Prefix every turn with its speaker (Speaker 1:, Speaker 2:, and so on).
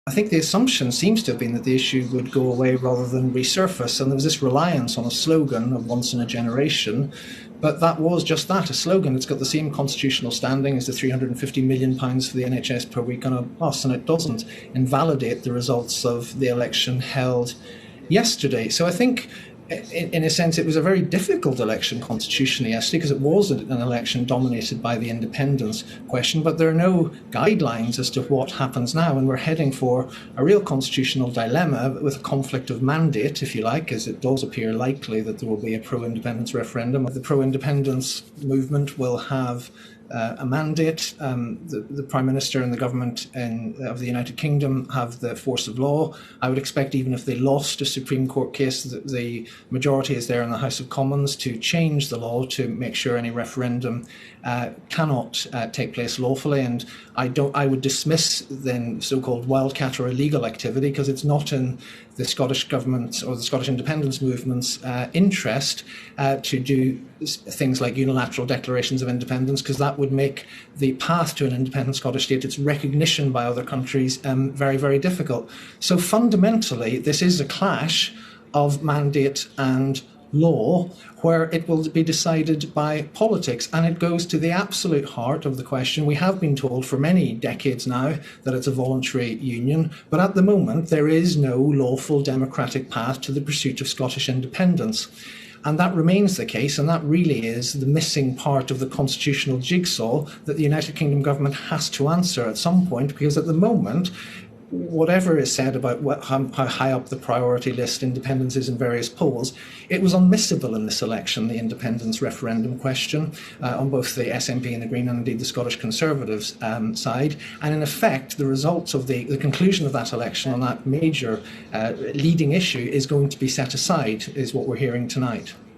Speaker 1: I think the assumption seems to have been that the issue would go away rather than resurface, and there was this reliance on a slogan of once in a generation. But that was just that, a slogan. It's got the same constitutional standing as the £350 million for the NHS per week on a bus, and it doesn't invalidate the results of the election held yesterday. So I think, in a sense, it was a very difficult election constitutionally yesterday because it was an election dominated by the independence question, but there are no guidelines as to what happens now, and we're heading for a real constitutional dilemma with a conflict of mandate, if you like, as it does appear likely that there will be a pro-independence referendum. The pro-independence movement will have a mandate. The Prime Minister and the government of the United Kingdom have the force of law. I would expect, even if they lost a Supreme Court case, that the majority is there in the House of Commons to change the law to make sure any referendum cannot take place lawfully. And I would dismiss then so-called wildcat or illegal activity, because it's not in the Scottish Government or the Scottish independence movement's interest to do things like unilateral declarations of independence, because that would make the path to an independent Scottish state, its recognition by other countries, very, very difficult. So fundamentally, this is a clash of mandate and law, where it will be decided by politics, and it goes to the absolute heart of the question. We have been told for many decades now that it's a voluntary union, but at the moment there is no lawful democratic path to the pursuit of Scottish independence. And that remains the case, and that really is the missing part of the constitutional jigsaw that the United Kingdom government has to answer at some point, because at the moment, whatever is said about how high up the priority list independence is in various polls, it was unmissable in this election, the independence referendum question, on both the SNP and the Green, and indeed the Scottish Conservatives side. And in effect, the results of the conclusion of that election on that major leading issue is going to be set aside, is what we're hearing tonight.